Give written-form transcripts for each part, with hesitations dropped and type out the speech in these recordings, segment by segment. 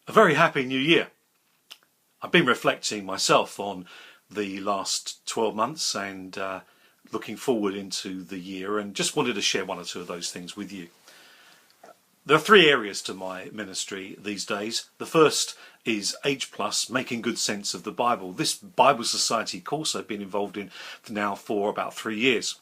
A very happy new year. I've been reflecting myself on the last 12 months and looking forward into the year, and just wanted to share one or two of those things with you. There are three areas to my ministry these days. The first is H+, making good sense of the Bible. This Bible Society course I've been involved in now for about 3 years.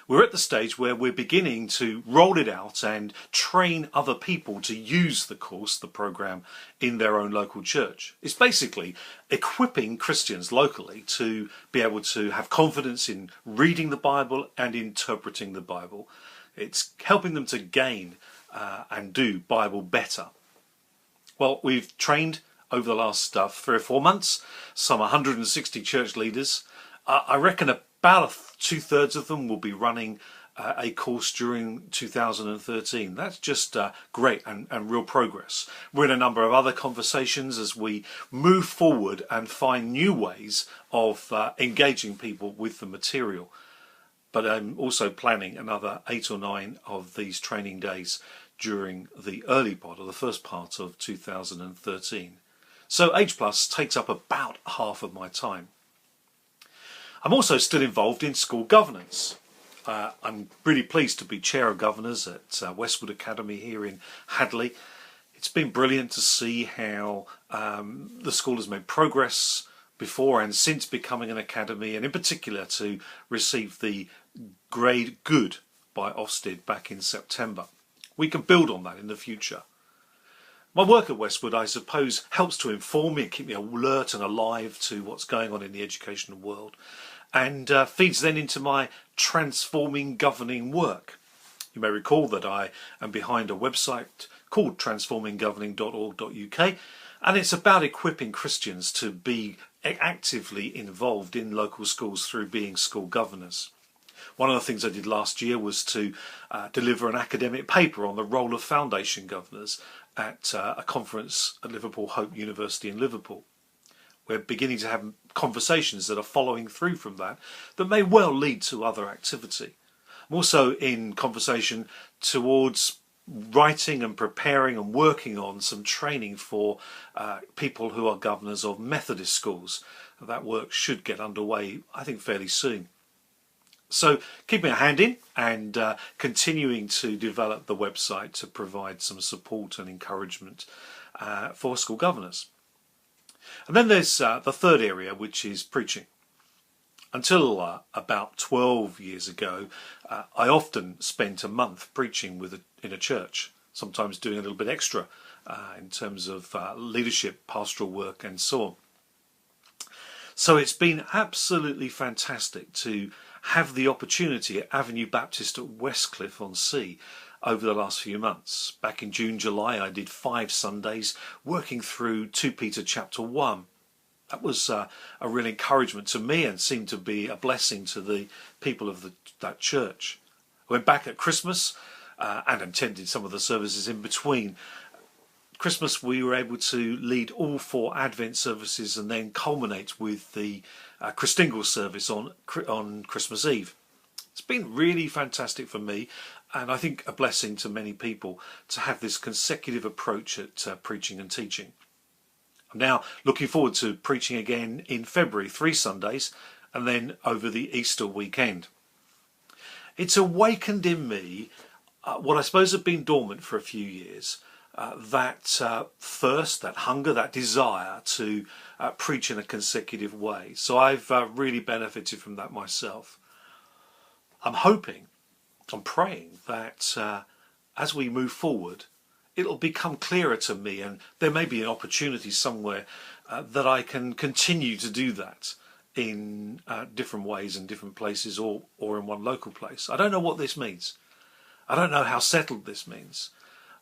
We're at the stage where we're beginning to roll it out and train other people to use the course, the program, in their own local church. It's basically equipping Christians locally to be able to have confidence in reading the Bible and interpreting the Bible. It's helping them to gain and do Bible better. Well, we've trained over the last 3 or 4 months some 160 church leaders. I reckon about 2/3 of them will be running a course during 2013. That's just great and real progress. We're in a number of other conversations as we move forward and find new ways of engaging people with the material. But I'm also planning another 8 or 9 of these training days during the early part, or the first part of 2013. So H+ takes up about half of my time. I'm also still involved in school governance. I'm really pleased to be Chair of Governors at Westwood Academy here in Hadley. It's been brilliant to see how the school has made progress before and since becoming an academy, and in particular to receive the grade Good by Ofsted back in September. We can build on that in the future. My work at Westwood, I suppose, helps to inform me and keep me alert and alive to what's going on in the educational world, and feeds then into my transforming governing work. You may recall that I am behind a website called transforminggoverning.org.uk, and it's about equipping Christians to be actively involved in local schools through being school governors. One of the things I did last year was to deliver an academic paper on the role of foundation governors at a conference at Liverpool Hope University in Liverpool. We're beginning to have conversations that are following through from that may well lead to other activity. I'm also in conversation towards writing and preparing and working on some training for people who are governors of Methodist schools. That work should get underway, I think, fairly soon. So keeping a hand in and continuing to develop the website to provide some support and encouragement for school governors. And then there's the third area, which is preaching. Until about 12 years ago, I often spent a month preaching in a church, sometimes doing a little bit extra in terms of leadership, pastoral work and so on. So it's been absolutely fantastic to have the opportunity at Avenue Baptist at Westcliff-on-Sea over the last few months. Back in June, July, I did 5 Sundays working through 2 Peter chapter 1. That was a real encouragement to me and seemed to be a blessing to the people of that church. I went back at Christmas and attended some of the services in between. Christmas we were able to lead all 4 Advent services and then culminate with the Christingle service on Christmas Eve. It's been really fantastic for me, and I think a blessing to many people to have this consecutive approach at preaching and teaching. I'm now looking forward to preaching again in February, 3 Sundays, and then over the Easter weekend. It's awakened in me what I suppose had been dormant for a few years, that thirst, that hunger, that desire to preach in a consecutive way. So I've really benefited from that myself. I'm praying that as we move forward, it'll become clearer to me, and there may be an opportunity somewhere that I can continue to do that in different ways in different places, or in one local place. I don't know what this means. I don't know how settled this means.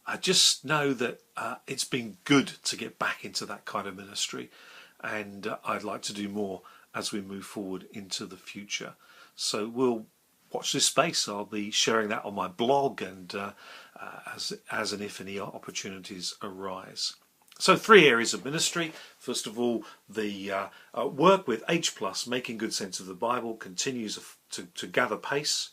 I just know that it's been good to get back into that kind of ministry, and I'd like to do more as we move forward into the future. So we'll watch this space. I'll be sharing that on my blog and as and if any opportunities arise. So 3 areas of ministry. First of all, the work with H+, making good sense of the Bible, continues to gather pace.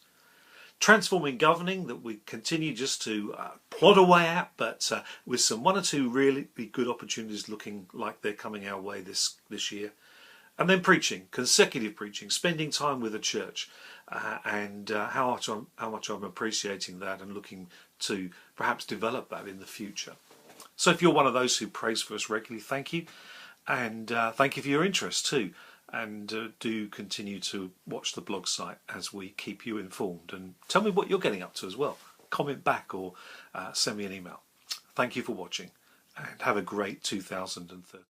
transforming governing that we continue just to plod away at, but with some one or two really good opportunities looking like they're coming our way this year. And then preaching, consecutive preaching, spending time with the church, and how much I'm appreciating that and looking to perhaps develop that in the future. So if you're one of those who prays for us regularly, thank you, and thank you for your interest too. And do continue to watch the blog site as we keep you informed, and tell me what you're getting up to as well. Comment back or send me an email. Thank you for watching, and have a great 2013.